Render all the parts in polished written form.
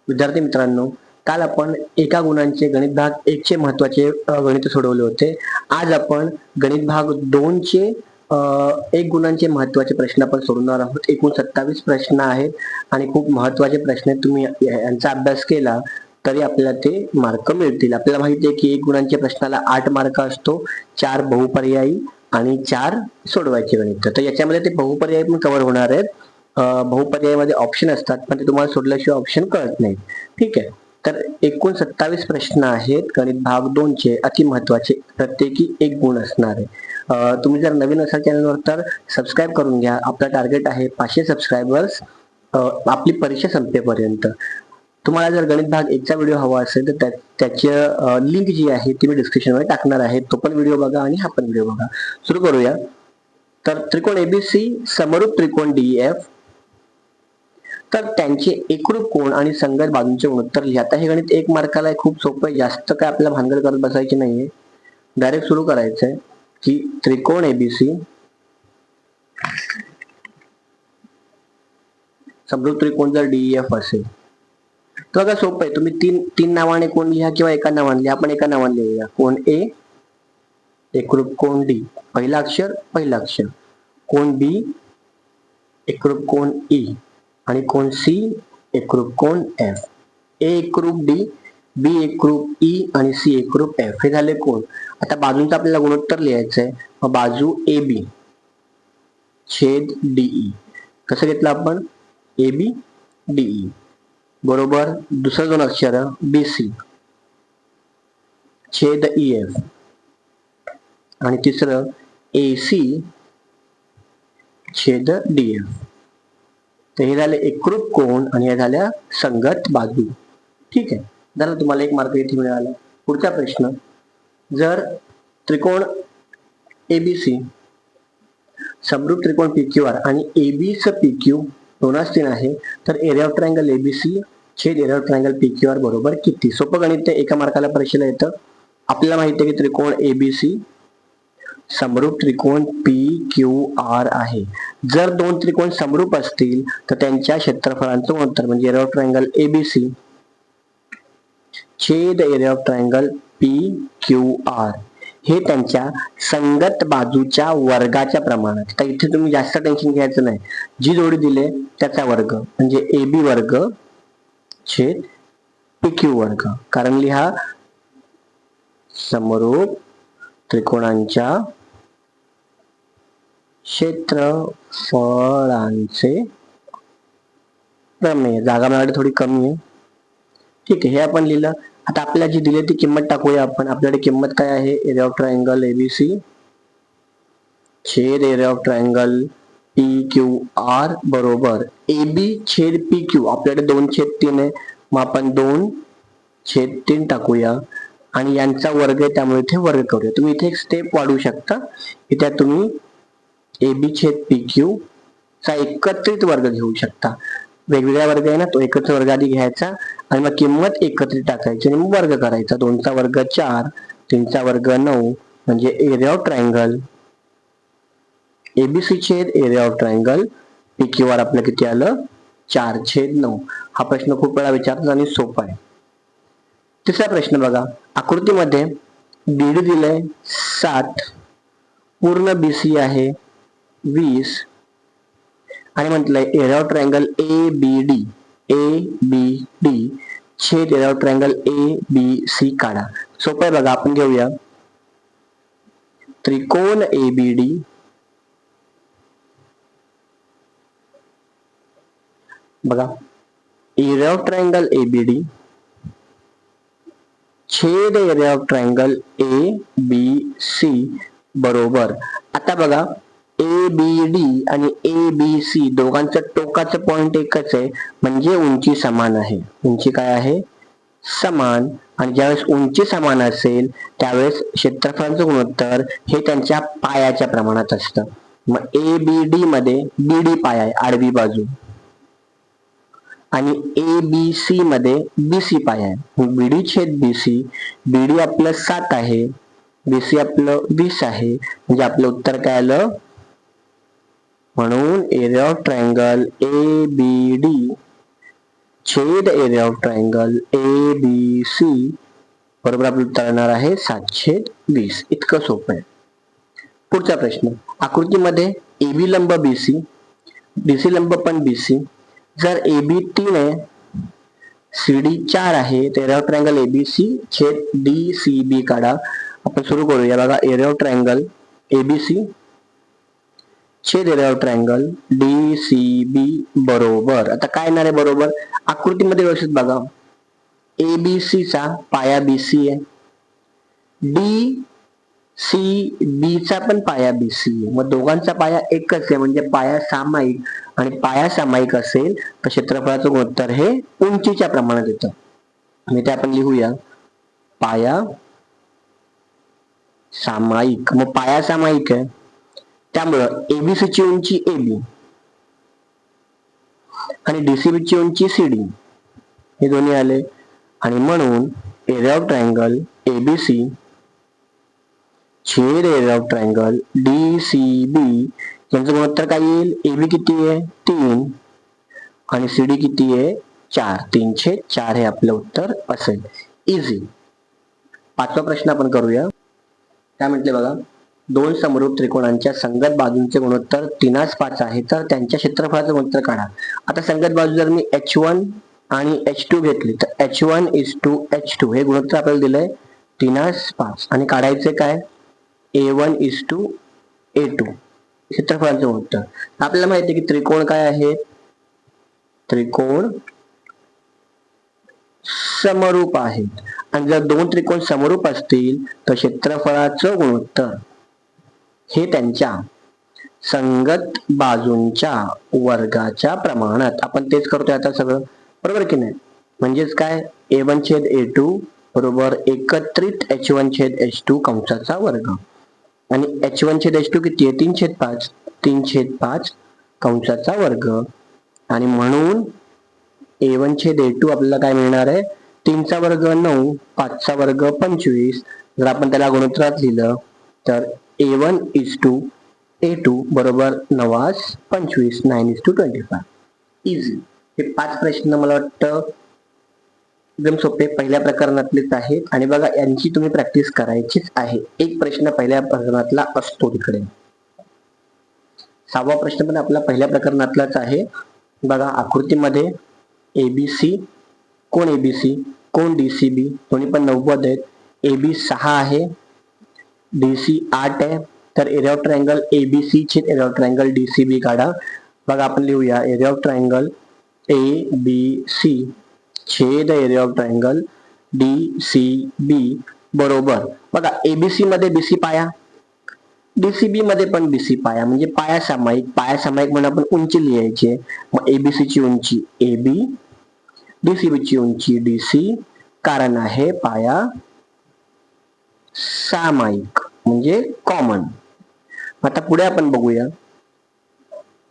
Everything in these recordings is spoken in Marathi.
विद्यार्थी मित्रांनो, काल आपण एका गुणांचे गणित भाग 1 चे महत्त्वाचे गणित सोडवले होते. आज आपण गणित भाग 2 चे एक गुणांचे महत्त्वाचे प्रश्न आपण सोडवणार आहोत. एकूण 27 प्रश्न आहेत आणि खूप महत्त्वाचे प्रश्न आहेत. तुम्ही यांचा अभ्यास केला तरी आपल्याला ते मार्क मिळतील. आपल्याला माहिती आहे की एक गुणांच्या प्रश्नाला 8 मार्क असतो, 4 बहुपर्यायी आणि 4 सोडवायचे गणित. तर याच्यामध्ये ते बहुपर्यायी पण कव्हर होणार आहेत. बहुपर्यायामध्ये ऑप्शन असतात पण ते तुम्हाला सोडल्याशिवाय ऑप्शन कळत नाही. ठीक आहे, तर एकूण 27 प्रश्न आहेत गणित भाग 2 चे, अति महत्वाचे, प्रत्येकी एक गुण असणार आहे. तुम्ही जर नवीन असाल चॅनलवर तर सबस्क्राईब करून घ्या. आपला टार्गेट आहे 500 सबस्क्रायबर्स आपली परीक्षा संपेपर्यंत. तुम्हाला जर गणित भाग 1 चा व्हिडिओ हवा असेल तर त्याची लिंक जी आहे ती मी डिस्क्रिप्शन मध्ये टाकणार आहे. तो पण व्हिडिओ बघा आणि हा पण व्हिडिओ बघा. सुरू करूया. तर त्रिकोण एबीसी समरूप त्रिकोण डीएफ, तर त्यांचे एकरूप कोण आणि संगत बाजूंचे गुणोत्तर लिहा. आता हे गणित 1 मार्काला आहे, खूप सोपं आहे, जास्त काय आपल्याला भानगड करत बसायची नाहीये. डायरेक्ट सुरू करायचंय की त्रिकोण एबीसी समरूप त्रिकोण जर डीएफ असेल तर आता सोपं आहे. तुम्ही तीन नावाने कोण लिहा किंवा एका नावाने लिहा. आपण एका नावाने लिहूया. कोण ए एकरूप कोण डी, पहिला अक्षर, कोण बी एकरूप कोण ई आणि कोण सी एकरूप कोण एफ. ए एकरूप डी, बी एकरूप ई आणि सी एकरूप एफ. हे झाले कोण. आता बाजूंचा आपल्याला गुणोत्तर लिहायचं आहे. मग बाजू ए बी छेद डीई. कसं घेतलं आपण, ए बी डीई बरोबर दुसरं दोन अक्षर बी सी छेद ई एफ आणि तिसरं ए सी छेद डी एफ. तर हे झाले एकरूप कोण आणि हे झाल्या संगत बाजू. ठीक आहे, झालं, तुम्हाला 1 मार्क इथे मिळाला. पुढचा प्रश्न, जर त्रिकोण एबीसी समरूप त्रिकोण पीक्यूआर आणि एबी च पीक्यू 2:3 आहे तर एरिया ऑफ ट्रायंगल एबीसी छेद एरिया ऑफ ट्रायंगल पीक्यूआर बरोबर किती. सोपं गणित आहे, एका मार्काला परीक्षेला येतं. आपल्याला माहिती आहे की त्रिकोण एबीसी समरूप त्रिकोण पी क्यू आर आहे. जर दोन त्रिकोण समरूप असतील तर त्यांच्या क्षेत्रफळांचं गुणोत्तर म्हणजे एरिया ऑफ ट्रायंगल एबीसी छेद area of triangle P Q R हे त्यांच्या संगत बाजूच्या वर्गाच्या प्रमाणात. तर इथे तुम्ही जास्त टेन्शन घ्यायचं नाही, जी जोडी दिले त्याचा वर्ग म्हणजे ए बी वर्ग छेद पी क्यू वर्ग. कारण लिहा समरूप त्रिकोणांच्या क्षेत्रफळांचे प्रमेय. जागा माझ्याकडे थोडी कमी आहे. ठीक आहे, हे आपण लिहिलं. आता आपल्याला जी दिली ती किंमत टाकूया आपण. आपल्याकडे किंमत काय आहे, एरिया ऑफ ट्रायंगल एबीसी छेद area of triangle P Q R बरोबर ए बी छेद पी क्यू. आपल्याकडे 2/3 आहे, मग आपण 2/3 टाकूया आणि यांचा वर्ग आहे त्यामुळे इथे वर्ग करूया. तुम्ही इथे एक स्टेप वाढवू शकता. इथे तुम्ही ए बी छेद पी क्यू चा एकत्रित वर्ग घेऊ शकता. वेगवेगळा वर्ग आहे ना, तो एकत्र वर्ग आधी घ्यायचा आणि मग किंमत एकत्रित टाकायची आणि मग वर्ग करायचा. 2चा वर्ग 4, 3चा वर्ग 9 म्हणजे एरिया ऑफ ट्रायंगल एबीसी छेद area of triangle P Q R आपलं किती आलं, 4/9. हा प्रश्न खूप वेळा विचारतात आणि सोपा आहे. तिसरा प्रश्न बघा, आकृतीमध्ये बीडी दिलंय 7, पूर्ण बीसी आहे 20 आणि म्हटलंय area of triangle A B D छेद area of triangle A B C काढा. सोपं आहे बघा, आपण घेऊया त्रिकोण एबीडी बघा, एरिया ऑफ ट्रायंगल एबीडी छेद area of triangle A B C बरोबर. आता बघा ए बी डी आणि ए बी सी दोघांचं टोकाचं पॉइंट एकच आहे म्हणजे उंची समान आहे. उंची काय आहे, समान. आणि ज्यावेळेस उंची समान असेल त्यावेळेस क्षेत्रफळाचं गुणोत्तर हे त्यांच्या पायाच्या प्रमाणात असतं. मग ए बी डी मध्ये बी डी पाय आहे आडवी बाजू आणि ए बी सी मध्ये बी सी पाय आहे. बी डी छेद बी सी, बी डी आपलं 7 आहे, बी सी आपलं 20 आहे म्हणजे आपलं उत्तर काय आलं. म्हणून area of triangle A B D छेद एरिया ऑफ ट्रायंगल ABC बरोबर आपलं उत्तर येणार आहे 7/20. इतकं सोपं आहे. पुढचा प्रश्न, आकृतीमध्ये AB लंब BC, DC लंब पण BC, जर AB 3 आहे, CD 4 आहे, तर एरिया ऑफ ट्रायंगल ABC छेद DCB काढा. आपण सुरू करूया. बघा, एरिया ऑफ ट्रायंगल ABC छेद एरिया ऑफ ट्रायंगल DCB बरोबर, आता काय येणार आहे बरोबर, आकृतीमध्ये व्यवस्थित बघा, ABC चा पाया BC आहे, DCB चा पण पाया BC आहे, मग दोघांचा पाया एकच आहे, म्हणजे पाया सामायिक, आणि पाया सामायिक असेल तर क्षेत्रफळाचं गुणोत्तर हे उंचीच्या प्रमाणात येतं. आणि ते आपण लिहूया, पाया सामायिक. मग पाया सामायिक आहे, त्यामुळं ABC ची उंची AB आणि DCB ची उंची CD हे दोन्ही आले, आणि म्हणून एरिया ऑफ ट्रायंगल ABC छेद एरिया ऑफ ट्रायंगल DCB यांचं गुणोत्तर काय येईल, AB किती आहे 3 आणि CD किती आहे 4, 3/4 हे आपलं उत्तर असेल. इझी. पाचवा प्रश्न आपण करूया. काय म्हटले बघा, दोन समरूप त्रिकोणांच्या संगत बाजूंचे गुणोत्तर 3/5 आहे, तर त्यांच्या क्षेत्रफळाचं गुणोत्तर काढा. आता संगत बाजू जर मी H1 आणि H2 घेतली तर H1:H2 हे गुणोत्तर आपल्याला दिलंय 3/5, आणि काढायचे काय A1:A2 क्षेत्रफळाचं गुणोत्तर. आपल्याला माहिती आहे की त्रिकोण काय आहे, त्रिकोण समरूप आहेत, आणि जर दोन त्रिकोण समरूप असतील तर क्षेत्रफळाचं गुणोत्तर हे त्यांच्या संगत बाजूंच्या वर्गाच्या प्रमाणात. आपण तेच करतोय आता सगळं, बरोबर की नाही. म्हणजेच काय, A1:A2 बरोबर एकत्रित H1:H2 कंसाचा वर्ग, आणि H1:H2 किती आहे 3/5, 3/5 कंसाचा वर्ग, आणि म्हणून A1:A2 आपल्याला काय मिळणार आहे, 3 चा वर्ग 9, 5 चा वर्ग 25. जर आपण त्याला गुणोत्तरात लिहिलं तर A1:A2 बरोबर 9/25, 9:25. इझी. हे 5 प्रश्न मला वाटतं एकदम सोपे पहिल्या प्रकरणातलेच आहेत, आणि बघा यांची तुम्ही प्रॅक्टिस करायचीच आहे. एक प्रश्न पहिल्या प्रकरणातला असतो तिकडे. 6वा प्रश्न पण आपला पहिल्या प्रकरणातलाच आहे. बघा, आकृतीमध्ये ABC, कोण ABC, कोण DCB दोन्ही पण 90 आहेत, AB 6 आहे, DC 8 आहे, तर एरिया ऑफ ट्रायंगल ABC छेद एरिया ऑफ ट्रायंगल DCB काढा. बघा, आपण लिहूया एरिया ऑफ ट्रायंगल ABC छेद एरिया ऑफ ट्रायंगल DCB बरोबर, बघा ABC मध्ये BC पाया, DCB मध्ये पण BC पाया, म्हणजे पाया सामायिक. पाया सामायिक म्हणून आपण उंची लिहायची. मग ABC ची उंची AB, DCB ची उंची DC, कारण आहे पाया सामायिक म्हणजे कॉमन. आता पुढे आपण बघूया,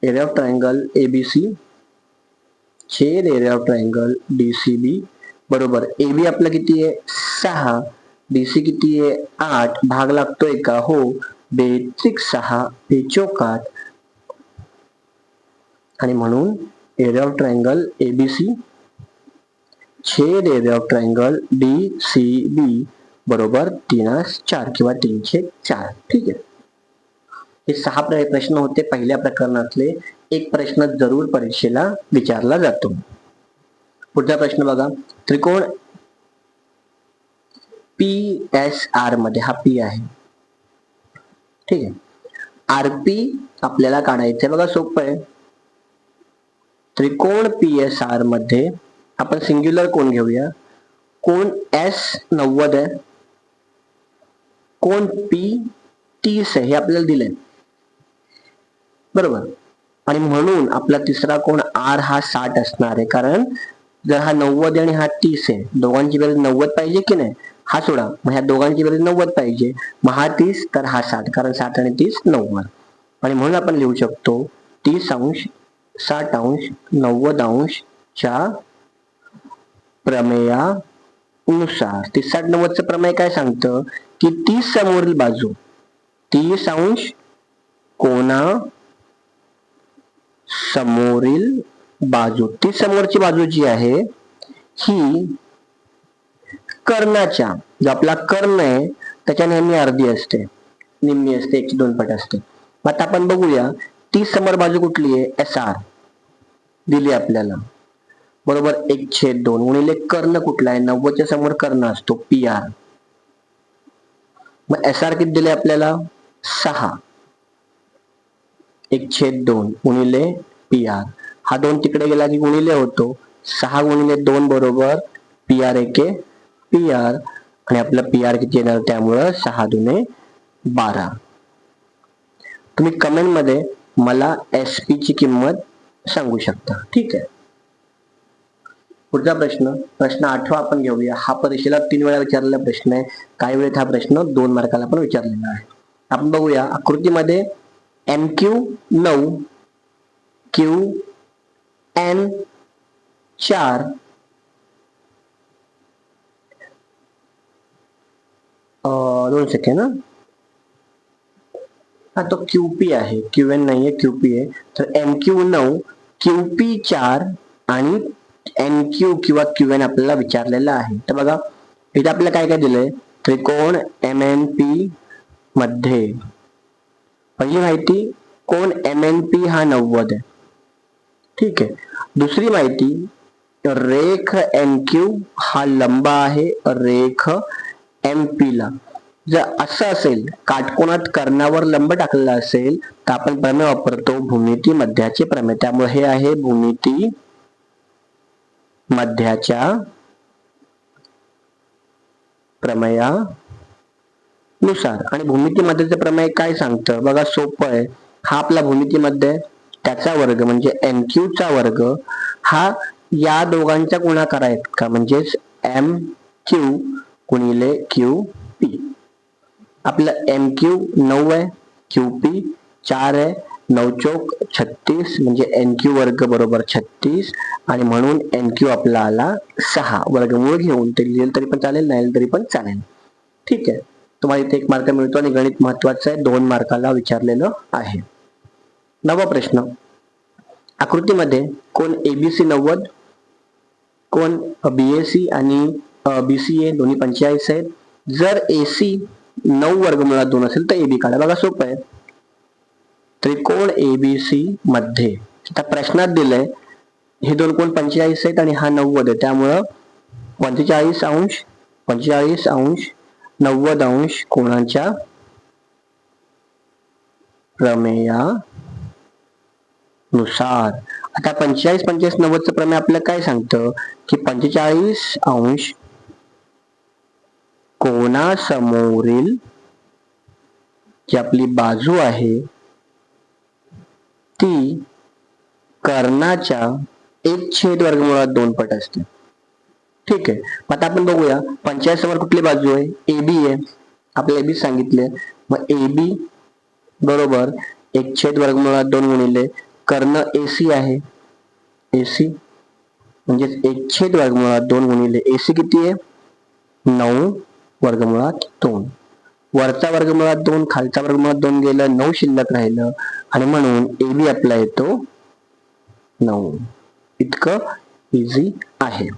एरिया ऑफ ट्रायंगल ABC छेद एरिया ऑफ ट्रायंगल DCB बरोबर, AB आपलं किती आहे 6, DC किती आहे 8, भाग लागतोय का, हो, 2×6 = 4, आणि म्हणून एरिया ऑफ ट्रायंगल ABC छेद एरिया ऑफ ट्रायंगल DCB बरोबर 3/4 किंवा 3/4. ठीक आहे. हे 6 प्रश्न होते पहिल्या प्रकरणातले. एक प्रश्न जरूर परीक्षेला विचारला जातो. पुढचा प्रश्न बघा, त्रिकोण PSR मध्ये, हा P आहे, ठीक आहे, RP आपल्याला काढायचं आहे. बघा, सोपं आहे. त्रिकोण PSR मध्ये आपण सिंग्युलर कोण घेऊया, कोण S 90 आहे, कोण P 30 आहे, हे आपल्याला दिलंय, बरोबर, आणि म्हणून आपला तिसरा कोण R हा 60 असणार आहे, कारण जर हा 90 आणि हा 30 आहे, दोघांची बेरीज 90 पाहिजे की नाही, हा सोडा, मग ह्या दोघांची बेरीज 90 पाहिजे, मग हा 30 तर हा 60, कारण 60 आणि 30 90, आणि म्हणून आपण लिहू शकतो 30°, 60°, 90° च्या प्रमेयानुसार. 30-60-90 प्रमेय काय सांगतं की 30 समोरील बाजू 30° कोणा समोरील बाजू, ती समोरची बाजू जी आहे ही कर्णाच्या, जो आपला कर्ण आहे त्याच्या नेहमी अर्धी असते, निम्मी असते, 1/2 पट असते. आता आपण बघूया ती समोर बाजू कुठली आहे, SR दिली आपल्याला, बरोबर. 1/2 गुणिले कर्ण कुठला आहे, 90च्या समोर कर्ण असतो PR. मग SR किती दिले आपल्याला, 6. 1/2 गुणिले PR, हा 2 तिकडे गेला की गुणिले होतो, 6 गुणिले 2 बरोबर PR एके PR, आणि आपलं PR किती येणार, त्यामुळं 6 दुने 12. तुम्ही कमेंट मध्ये मला SP ची किंमत सांगू शकता, ठीक आहे. पुढचा प्रश्न 8वा आपण घेऊया. हा परीक्षेला 3 वेळा विचारलेला प्रश्न आहे, काही वेळेत हा प्रश्न 2 मार्काला पण विचारलेला आहे. आपण बघूया आकृतीमध्ये MQ9 QN4 2 सेकंड हा तो QP आहे, QN नाहीये, QP आहे. तर MQ9 QP4 आणि NQ किंवा QN आपल्याला विचारलेला आहे. तर बघा इथे आपल्याला काय काय दिलंय, त्रिकोण MNP मध्ये पहिली माहिती, कोण MNP हा 90 आहे, ठीक आहे. दुसरी माहिती, रेख NQ हा लंब आहे रेख MP ला. जर असं असेल, काटकोनात कर्णावर लंब टाकलेला असेल, तर आपण प्रमेय वापरतो भूमिती मध्याचे प्रमेय. त्यामुळे हे आहे भूमिती मध्याच्या प्रमेयानुसार. आणि भूमिती मध्याचे प्रमेय काय सांगतं बघा, सोपं आहे. हा आपला भूमिती मध्य, त्याचा वर्ग म्हणजे NQ चा वर्ग हा या दोघांचा गुणाकार आहे का, म्हणजेच MQ गुणिले QP. आपलं MQ 9 आहे, QP 4 आहे, 9 चौक 36 म्हणजे NQ वर्ग बरोबर 36, आणि म्हणून NQ आपला आला 6. वर्गमूळ घेऊन ते लिहिलं तरी पण चालेल, नाही तरी पण चालेल, ठीक आहे. तुम्हाला इथे 1 मार्क मिळतो आणि गणित महत्वाचं आहे, 2 मार्काला विचारलेलं आहे. 9वा प्रश्न, आकृतीमध्ये कोण ABC 90, कोण BAC आणि BCA दोन्ही 45 आहेत. जर AC 9 वर्गमुळात 2 असेल तर AB काढा. बघा सोपं आहे, त्रिकोण ABC मध्ये, आता प्रश्नात दिलंय हे दोन कोण 45 आहेत आणि हा 90 आहे, त्यामुळं 45 अंश 90 अंश कोणाच्या प्रमेयानुसार. आता 45 90चं प्रमेय आपल्याला काय सांगतं की 45 अंश कोणासमोरील जी आपली बाजू आहे ती कर्णाच्या 1/2 पट असते, ठीक आहे. आता आपण बघूया 45 समोर कुठली बाजू आहे, AB आहे, आपल्याला AB सांगितले. मग AB बरोबर 1/2 गुणिले कर्ण AC आहे, AC म्हणजे 1/2 गुणिले AC किती आहे, 9/2. वरचा वर्गमुळात 2, खालचा वर्गमुळात 2 गेलं, 9 शिल्लक राहिलं, आणि म्हणून AB आपला येतो 9. इतकं इझी आहे.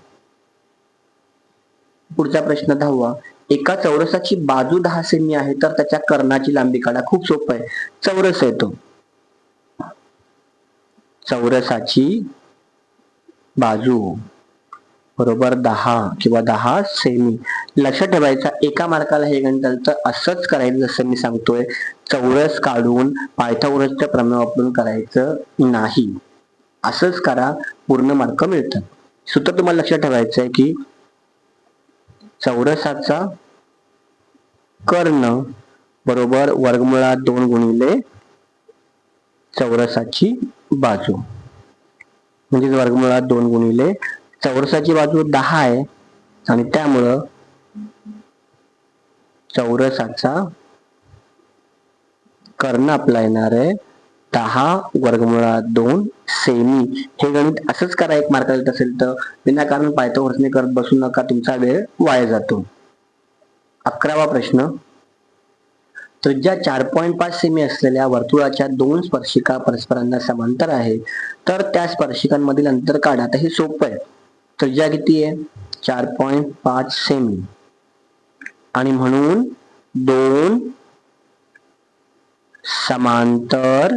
पुढचा प्रश्न 10वा, एका चौरसाची बाजू 10 सेमी आहे तर त्याच्या कर्णाची लांबी काढा. खूप सोपं आहे, चौरस आहे तो, चौरसाची बाजू बरोबर 10 किंवा 10 सेमी. लक्षात ठेवायचा, एका मार्काला हे गणित असंच करायचं जसं मी सांगतोय, चौरस काढून पायथागोरसचा प्रमेय वापरून करायचं नाही, असंच करा, पूर्ण मार्क मिळतात. सूत्र तुम्हाला लक्षात ठेवायचं आहे की चौरसाचा कर्ण बरोबर वर्गमुळात 2 गुणिले चौरसाची बाजू, म्हणजे वर्गमुळात 2 गुणिले चौरसाची बाजू 10 आहे, आणि त्यामुळं चौरसाचा कर्ण आपला येणार आहे 10/2 सेमी. हे गणित असंच करा, 1 मार्क येत असेल तर. विनाकारण पायथागोरसने करत बसू नका, तुमचा वेळ वाया जातो. 11वा प्रश्न, त्रिज्या 4.5 सेमी असलेल्या वर्तुळाच्या दोन स्पर्शिका परस्परांना समांतर आहे, तर त्या स्पर्शिकांमधील अंतर काढा. तर हे सोपं आहे. त्रिज्या किती आहे? 4.5 सेमी, आणि म्हणून दोन समांतर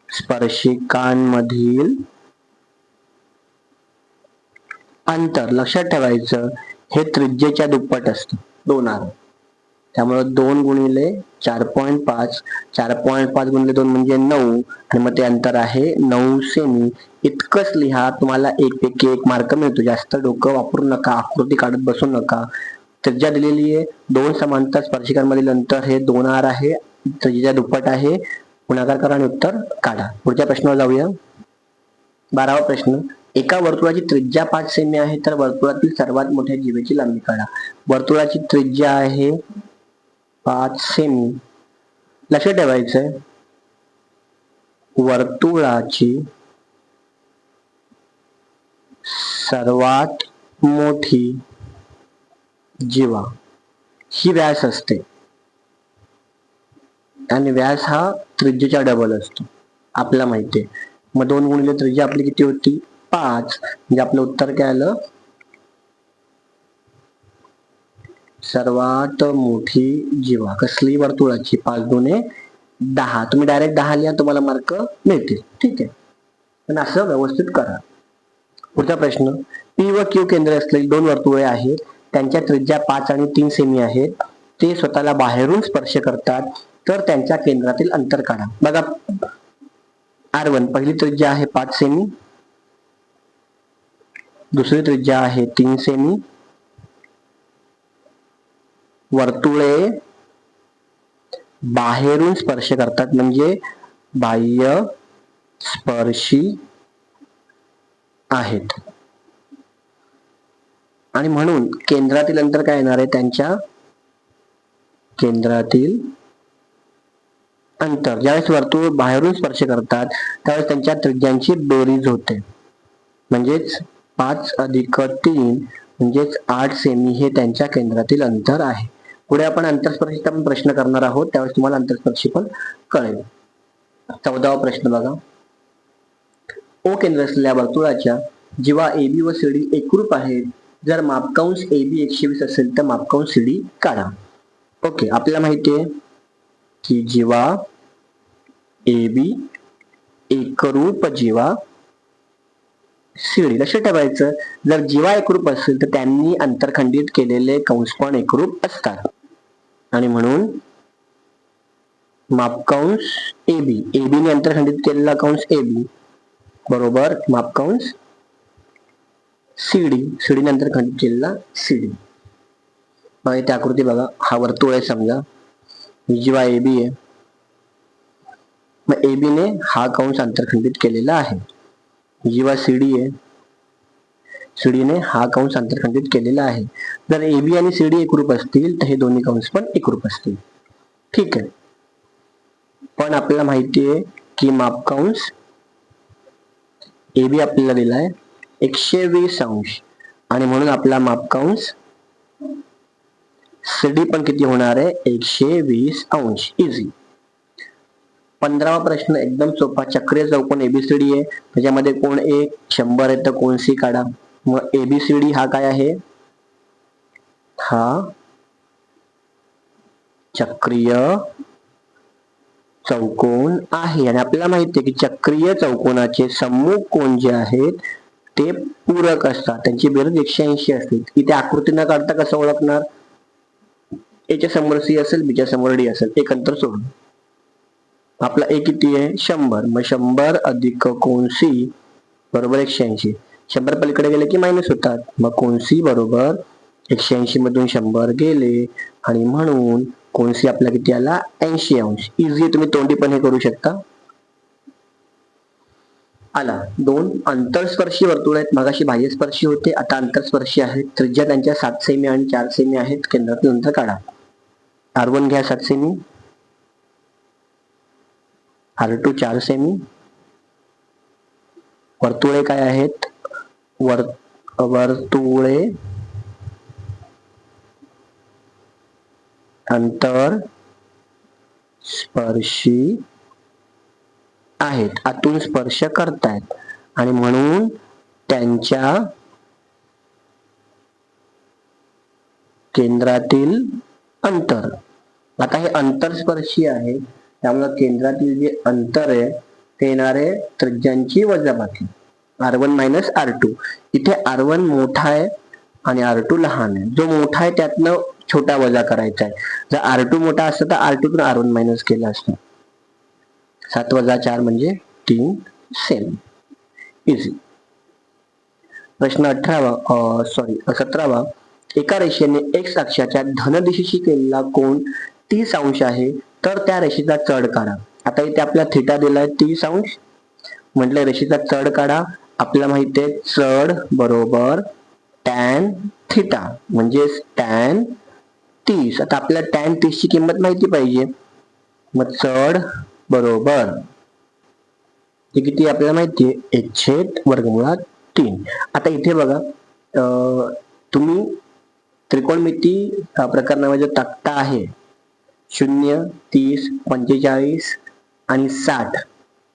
स्पर्शिकांमधील अंतर, लक्षात ठेवायचं, हे त्रिज्येच्या दुप्पट असतं, 2r. त्यामुळे 2 गुणिले 4.5, 4.5 गुणिले 2 म्हणजे 9, आणि मग ते अंतर आहे 9 सेमी. इतकंच लिहा. तुम्हाला 1 पैकी 1 मार्क मिळतो. जास्त डोकं वापरू नका, आकृती काढत बसू नका. त्रिज्या दिलेली आहे, दोन समांतर स्पर्शिकांमधील अंतर हे 2r आहे, त्रिज्या दुप्पट आहे. गुणाकार करा आणि उत्तर काढा. पुढच्या प्रश्नावर जाऊया. 12वा प्रश्न. एका वर्तुळाची त्रिज्या 5 सेमी आहे, तर वर्तुळातील सर्वात मोठ्या जीवेची लांबी काढा. वर्तुळाची त्रिज्या आहे 5 सेमी. लक्षात ठेवायचंय, वर्तुळाची सर्वात मोठी जीवा ही व्यास असते, आणि व्यास हा त्रिज्येच्या डबल असतो, आपल्याला माहितीये. मग 2 गुणिले त्रिज्या आपली किती होती? 5. म्हणजे आपलं उत्तर काय आलं? सर्वात मोठी जीवा. कसली? वर्तुळाची. 5 दुने 10. तुम्ही डायरेक्ट 10 लिहा, तुम्हाला मार्क मिळतील. ठीक आहे, पण असं व्यवस्थित करा. पुढचा प्रश्न. पी व क्यू केंद्र असलेली दोन वर्तुळे आहेत, त्यांच्या त्रिज्या 5 आणि 3 सेमी आहेत. ते स्वतःला बाहेरून स्पर्श करतात, तर त्यांच्या केंद्रातील अंतर काढा. बघा, R1 पहिली त्रिज्या आहे 5 सेमी, दुसरी त्रिज्या आहे 3 सेमी. वर्तुळे बाहेरून स्पर्श करतात, म्हणजे बाह्य स्पर्शी आहेत, आणि म्हणून केंद्रातील अंतर काय येणार आहे? त्यांच्या केंद्रातील अंतर. ज्यावेळेस वर्तुळ बाहेरून स्पर्श करतात, त्यावेळेस त्यांच्या त्रिज्यांची बेरीज होते, म्हणजेच 5 अधिक 3 म्हणजेच 8 सेमी हे त्यांच्या केंद्रातील अंतर आहे. पुढे आपण अंतरस्पर्शीचा पण प्रश्न करणार आहोत, त्यावेळेस तुम्हाला अंतरस्पर्शी पण कळेल. 14वा प्रश्न बघा. ओ केंद्र असलेल्या वर्तुळाच्या जीवा AB व CD एकरूप आहेत. जर मापकांश AB 120 असेल, तर मापकांश CD काढा. ओके, आपल्याला माहितीये की जीवा AB एकरूप जीवा CD. लक्षात ठेवायचं, जर जीवा एकरूप असेल तर त्यांनी अंतरखंडित केलेले कंस पण एकरूप असतात, आणि म्हणून मापकांश AB ने अंतरखंडित केलेला कंस AB बरोबर मापकांश CD ने अंतरखंडित केलेला CD. मग इथे आकृती बघा, हा वर्तुळ आहे समजा, जीवा AB आहे, मग AB ने हा कंस अंतरखंडित केलेला आहे. जीवा CD आहे, CD ने हा कंस अंतरखंडित केलेला आहे. जर AB आणि CD एकरूप असतील, तर हे दोन्ही कंस पण एकरूप असतील. ठीक आहे, पण आपल्याला माहितीये की मापकांश AB आपल्याला दिलाय 120 अंश, आणि म्हणून आपला मापकांश CD पण किती होणार आहे? 120 अंश. इझी. 15वा प्रश्न एकदम सोपा. चक्रीय चौकोन ABCD आहे, त्याच्यामध्ये कोण A 100 आहे, तर कोण C काढा. मग ABCD हा काय आहे? हा चक्रीय चौकोन आहे, आणि आपल्याला माहिती आहे की चक्रीय चौकोनाचे सम्मुख कोन जे आहेत ते पूरक असतात, त्यांची बेरीज 180 असते. इथे आकृती न काढता कसं ओळखणार? A च्या समोर C असेल, B च्या समोर D असेल, एक अंतर सोडून. आपला A किती आहे? 100. मग 100 अधिक कोन C बरोबर 180. 100 पलीकडे गेले की मायनस होतात, मग कोन C बरोबर 180 मधून 100 गेले, आणि म्हणून कोन C आपला किती आला? 80 अंश. इझी. तुम्ही तोंडी पण हे करू शकता. आला. दोन अंतरस्पर्शी वर्तुळ आहेत, मगाशी बाह्यस्पर्शी होते, आता अंतरस्पर्शी आहेत. त्रिज्या त्यांच्या 7 सेमी आणि 4 सेमी आहेत. केंद्रातील अंतर काढा. R1 घ्या 7 सेमी, R2 4 सेमी. वर्तुळे काय आहेत? वर्तुळे अंतर स्पर्शी आहेत, आतून स्पर्श करतायत आणि म्हणून त्यांच्या केंद्रातील अंतर. आता हे अंतरस्पर्शी आहे, त्यामुळे केंद्रातील जे अंतर आहे ते येणार आहे त्रिज्यांची वजाबाकी R1 मायनस R2. इथे R1 मोठा आहे आणि R2 लहान आहे. जो मोठा आहे त्यातनं छोटा वजा करायचा आहे. जर R2 मोठा असता तर R2 तून R1 मायनस केला असता. 7 वजा 4 म्हणजे 3 सेम. इझी. प्रश्न 17वा. एका रेषेने x अक्षाच्या धन दिशेशी केलेला कोन 30 अंश आहे, तर त्या रेषेचा चढ काढा. आता इथे आपल्याला थिटा दिलाय 30 अंश, म्हटलं रेषेचा चढ काढा. आपल्याला माहिती आहे चढ बरोबर टॅन थिटा म्हणजे टॅन 30. आता आपल्याला टॅन 30 ची किंमत माहिती पाहिजे, मग चढ बरोबर हे किती आपल्याला माहिती आहे 1/√3. आता इथे बघा तुम्ही त्रिकोणमिती प्रकरणामध्ये जो तक्ता आहे 0, 30, 45 आणि 60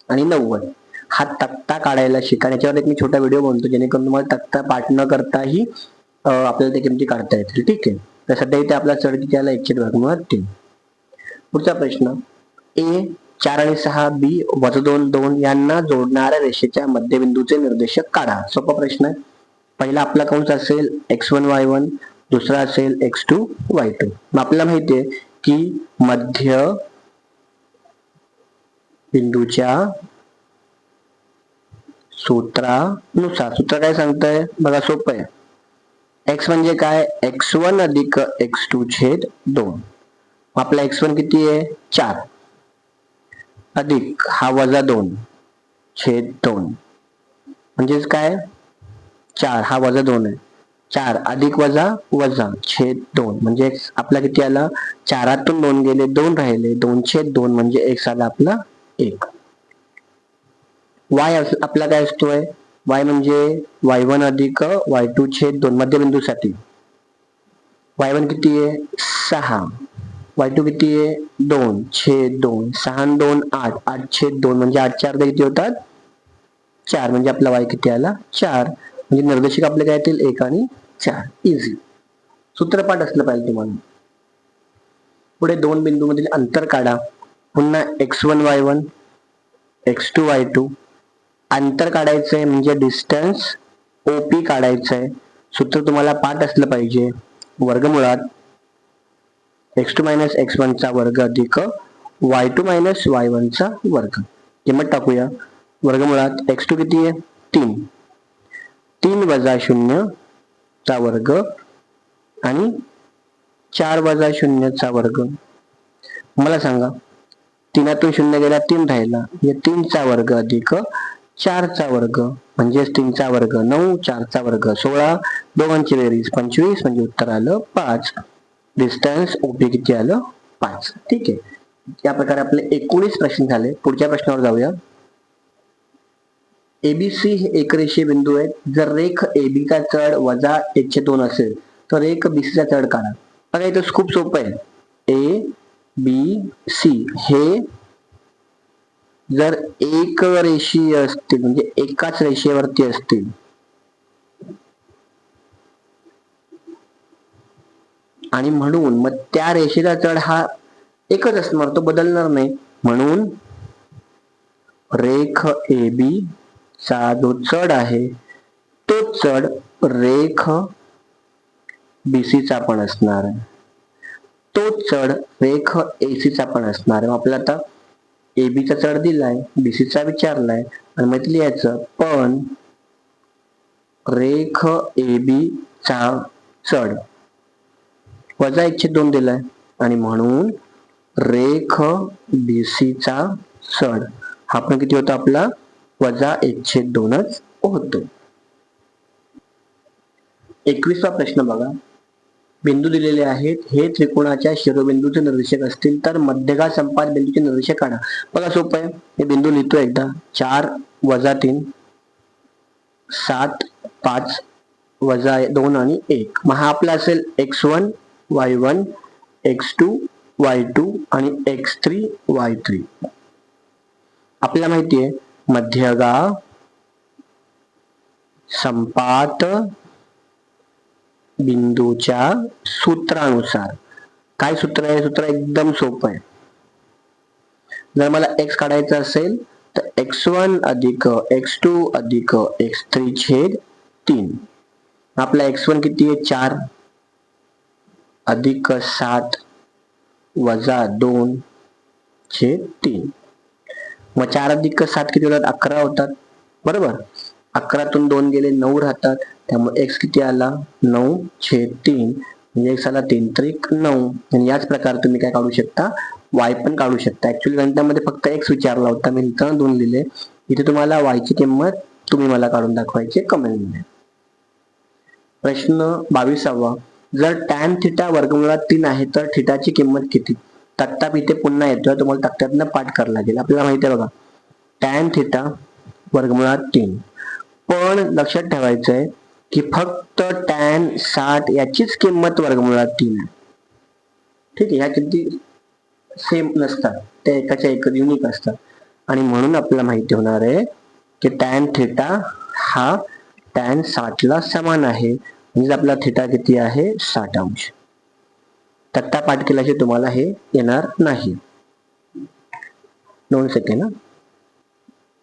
आणि 90 हा तक्ता काढायला शिका. याच्यावर एक मी छोटा व्हिडिओ बनवतो जेणेकरून तुम्हाला तक्ता पाठ न करताही आपल्याला त्या किमती काढता येतील. ठीक आहे. तर सध्या इथे आपला चढ किती आला 1/√3. पुढचा प्रश्न A 4 आणि 6 B -2 2 यांना जोडणाऱ्या रेषेच्या मध्यबिंदूचे निर्देशक काढा. सोपा प्रश्न आहे. पहिला आपला कंस असेल x1 y1, दुसरा असेल x2 y2. मग आपल्याला माहिती आहे की मध्य बिंदूच्या सूत्रानुसार, सूत्र काय सांगतंय बघा, सोपं आहे. x म्हणजे काय x1 अधिक x2 छेद 2. आपला x1 किती आहे 4 अधिक हा -2 छेद 2 म्हणजेच काय 4 हा -2 आहे. 4 अधिक वजा छेद 2 म्हणजे आपला किती आला 4तून 2 गेले 2 राहिले 2/2 म्हणजे x आला आपला 1. y आपला काय असतोय y म्हणजे y1 अधिक y2 छेद 2 मध्यबिंदूसाठी. y1 किती आहे 6, y2 किती आहे 2/2, 6 आणि 2 8, 8/2 म्हणजे 8/4 किती होतात 4 म्हणजे आपला y किती आला 4. म्हणजे निर्देशक आपले काय येतील 1 आणि 4. इझी. सूत्रपाठ असलं पाहिजे तुम्हाला. पुढे दोन बिंदू मधील अंतर काढा. पुन्हा x1 y1 x2 y2 अंतर काढायचंय म्हणजे डिस्टन्स OP काढायचंय. सूत्र तुम्हाला पाठ असलं पाहिजे. वर्गमुळात x2 मायनस x1 चा वर्ग अधिक y2 मायनस y1 चा वर्ग. किंमत टाकूया. वर्गमुळात x2 किती आहे 3, 3 वजा 0 चा वर्ग आणि 4 वजा 0 चा वर्ग. मला सांगा 3तून 0 गेला 3 राहिला, या 3 चा वर्ग अधिक 4 चा वर्ग म्हणजेच 3 चा वर्ग 9, 4 चा वर्ग 16, दोघांची बेरीज 25 म्हणजे उत्तर आलं 5. डिस्टन्स OP किती आलं 5. ठीक आहे. या प्रकारे आपले 19 प्रश्न झाले. पुढच्या प्रश्नावर जाऊया. ABC हे एकरेषीय बिंदू आहेत. जर रेख AB चा चढ वजा 1/2 असेल तर रेख BC चा चढ काढा. बघा इथं खूप सोपं आहे. ABC हे जर एक रेषीय असतील म्हणजे एकाच रेषेवरती असतील आणि म्हणून मग त्या रेषेचा चढ हा एकच असणार, तो बदलणार नाही. म्हणून रेख AB चा जो चढ आहे तो चढ रेख BC चा पण असणार आहे, तो चढ रेख AC चा पण असणार आहे. आपल्याला आता AB चा चढ दिलाय, BC चा विचारलाय आणि मग लिहायचं पण रेख AB चा चढ वजा 1/2 दिलाय आणि म्हणून रेख BC चा चढ हा पण किती होतो आपला वजा 1/2च होतो. 21वा प्रश्न बघा. बिंदू दिलेले आहेत. हे त्रिकोणाच्या शिरोबिंदूचे निर्देशक असतील तर मध्यगा संपात बिंदूचे निर्देशक काढा. बघा सोपं आहे. हे बिंदू लिहितो एकदा. 4 वजा 3 7 5 वजा 2 आणि 1. मग हा आपला असेल x1 y1 x2 y2 आणि x3 y3. आपल्याला माहितीये मध्यगा संपात बिंदूच्या सूत्रानुसार. काय सूत्र आहे? सूत्र एकदम सोपं आहे. जर मला x काढायचा असेल तर x1 अधिक x2 अधिक x3 छेद 3. आपला x1 किती आहे? 4 अधिक 7 वजा 2 छेद 3. मग 4 अधिक 7 किती होतात? 11 होतात. बरोबर. 11तून 2 गेले 9 राहतात. त्यामुळे x किती आला? 9 छेद 3. म्हणजे x आला 3 त्रिक 9. आणि याच प्रकारे तुम्ही काय काढू शकता? y पण काढू शकता. ऍक्च्युअली गणितामध्ये फक्त x विचारला होता, मी इथं 2 लिहिले. इथे तुम्हाला y ची किंमत तुम्ही मला काढून दाखवायची कमेंट मध्ये. प्रश्न 22वा. जर tan थिटा वर्गमुळात 3 आहे तर थिटाची किंमत किती? तक्ता इथे पुन्हा येतोय, तुम्हाला तक्त्यातनं पाठ करायला लागेल. आपल्याला माहिती आहे बघा, tan थिटा वर्गमुळात 3. पण लक्षात ठेवायचंय की फक्त tan 60 याचीच किंमत वर्गमुळात 3 आहे. ठीक आहे. ह्या किमती सेम नसतात, त्या एकाच्या एक युनिक असतात. आणि म्हणून आपल्याला माहिती होणार आहे की tan थिटा हा tan 60 ला समान आहे. म्हणजे आपला थिटा किती आहे? 60 अंश. तक्ता पाठ केल्याशिवाय तुम्हाला हे येणार नाही. 2 सेकंड.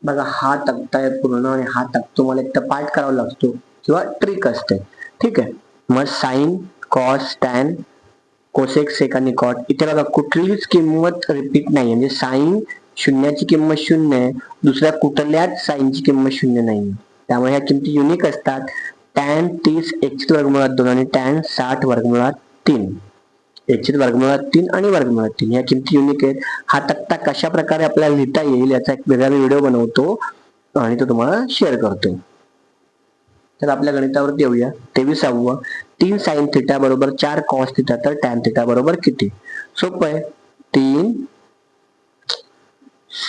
बघा, हा तक्ता आहे पूर्ण आणि हा तक्ता तुम्हाला एक तर पाठ करावा लागतो किंवा ट्रिक असते. ठीक आहे. मग साइन, कॉस, टॅन, कोसेक, सेक आणि कॉट, इथे बघा कुठलीच किंमत रिपीट नाही. म्हणजे साइन शून्याची किंमत 0 आहे, दुसऱ्या कुठल्याच साइनची किंमत 0 नाही. त्यामुळे ह्या किमती युनिक असतात. टॅन 30 x वर्गमुळात 2 आणि टॅन 60 वर्गमुळात 3. x वर्गमुळात 3 आणि वर्गमुळात 3 या किमती युनिक आहेत. हा तक्ता कशा प्रकारे आपल्याला लिहिता येईल याचा एक वेगळा व्हिडिओ बनवतो आणि तो तुम्हाला शेअर करतो. तर आपल्या गणितावरती येऊया. 23वा. 3 साइन थिटा बरोबर 4 कॉस थिटा तर टॅन थिटा बरोबर किती? सोपं आहे. 3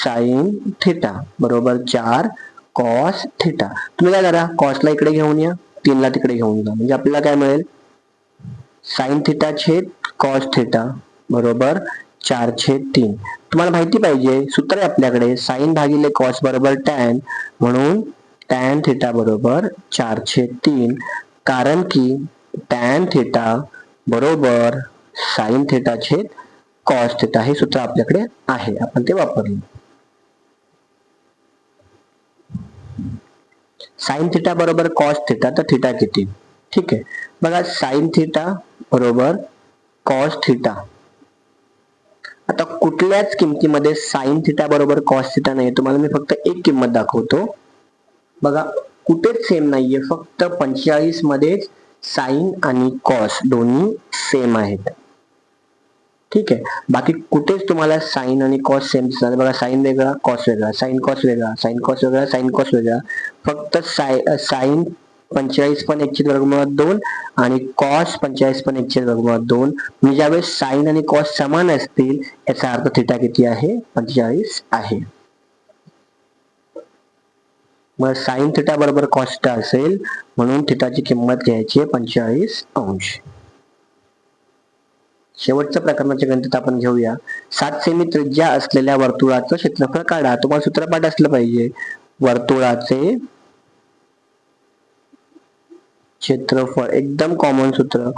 साइन थिटा बरोबर 4 कॉस थिटा. तुम्ही काय करा, कॉसला इकडे घेऊन या, 3 ला तिकडे घेऊन जा. म्हणजे आपल्याला काय मिळेल? साइन थिटा छेद कॉस थिटा बरोबर 4 छेद 3. तुम्हाला माहिती पाहिजे, सूत्र आहे आपल्याकडे साइन भागिले कॉस बरोबर टॅन, म्हणून टॅन थिटा बरोबर 4 छेद 3. कारण की टॅन थिटा बरोबर साइन थिटा छेद कॉस थिटा हे सूत्र आपल्याकडे आहे, आपण ते वापरले. साइन थिटा बरोबर कॉस थिटा तर थिटा किती? ठीक आहे. बघा, साइन थिटा बरोबर कॉस थिटा. आता कुठल्याच किमतीमध्ये साइन थिटा बरोबर कॉस थिटा नाही. तुम्हाला मी फक्त एक किंमत दाखवतो. बघा, कुठेच सेम नाहीये, फक्त 45 मध्येच साइन आणि कॉस दोन्ही सेम आहेत. ठीक आहे. बाकी कुठेच तुम्हाला साइन आणि कॉस सेम दिसणार. बघा, साइन वेगळा, कॉस वेगळा, साइन कॉस वेगळा, साइन कॉस वेगळा, साइन कॉस वेगळा. फक्त साइन 45 पण 1 छेद वर्गमुळात 2 आणि कॉस 45 पण 1 छेद वर्गमुळात 2. म्हणजे ज्यावेळेस साइन आणि कॉस समान असतील याचा अर्थ थिटा किती आहे? 45 आहे. मग साइन थिटा बरोबर कॉस थिटा असेल, म्हणून थिटाची किंमत घ्यायची आहे 45 अंश. शेवटच्या प्रकरणाच्या गणितात आपण घेऊया. 7 सेमी त्रिज्या असलेल्या वर्तुळाचं क्षेत्रफळ काढा. तुम्हाला सूत्रपाठ असलं पाहिजे. वर्तुळाचे क्षेत्रफळ एकदम कॉमन सूत्र,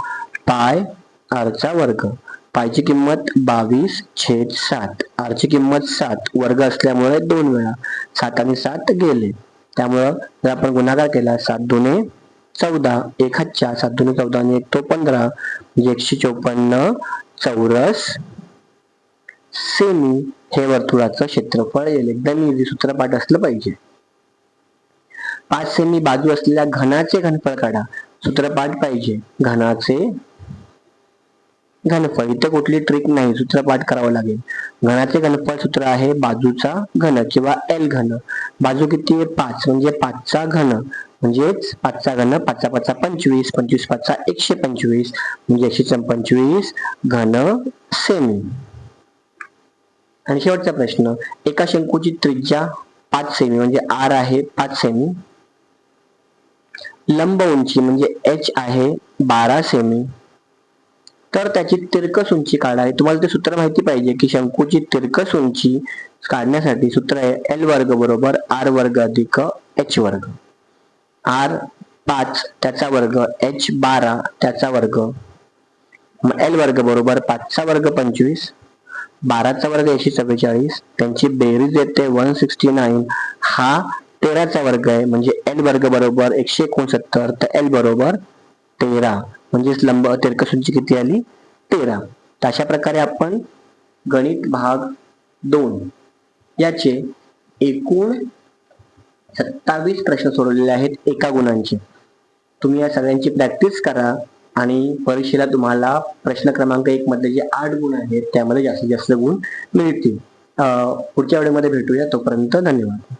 पाय r चा वर्ग. पायची किंमत 22 छेद 7, r ची किंमत 7, वर्ग असल्यामुळे 2 वेळा 7 आणि 7 गेले. त्यामुळं जर आपण गुणाकार केला 7 दुने 14, 1 हात 4, 7 दुने 14 आणि 1 तो 15, म्हणजे 154 चौरस सेमी हे वर्तुळाचं क्षेत्रफळ येईल. एकदम इझी, सूत्रपाठ असलं पाहिजे. 5 सेमी बाजू असलेल्या घनाचे घनफळ काढा. सूत्रपाठ पाहिजे. घनाचे घनफळ, इथे कुठली ट्रिक नाही, सूत्रपाठ करावं लागेल. घनाचे घनफळ सूत्र आहे बाजूचा घन किंवा एल घन. बाजू किती आहे? 5, म्हणजे 5 चा घन, म्हणजेच 5 चा घन, 5 5 25, 25 5 125, म्हणजे 125 घन सेमी. आणि शेवटचा प्रश्न, एका शंकूची त्रिज्या 5 सेमी म्हणजे r आहे 5 सेमी, लंब उंची म्हणजे h आहे 12 सेमी, तर त्याची तिरकस उंची काढा आहे. तुम्हाला ते सूत्र माहिती पाहिजे की शंकूची तिरकस उंची काढण्यासाठी सूत्र आहे एल वर्ग बरोबर आर वर्ग अधिक एच वर्ग. आर 5 त्याचा वर्ग, एच 12 त्याचा वर्ग, मग एल वर्ग बरोबर 5 चा वर्ग 25, 12 चा वर्ग 144, त्यांची बेरीज येते 169, हा 13 चा वर्ग आहे म्हणजे एल वर्ग बरोबर 169, तर एल बरोबर 13 म्हणजेच लंब तिरकस उंची किती आली 13. तर अशा प्रकारे आपण गणित भाग 2 याचे एकूण 27 प्रश्न सोडवलेले आहेत एका गुणांचे. तुम्ही या सगळ्यांची प्रॅक्टिस करा आणि परीक्षेला तुम्हाला प्रश्न क्रमांक 1 मध्ये जे 8 गुण आहेत त्यामध्ये जास्तीत जास्त गुण मिळतील. पुढच्या व्हिडिओमध्ये भेटूया, तोपर्यंत धन्यवाद.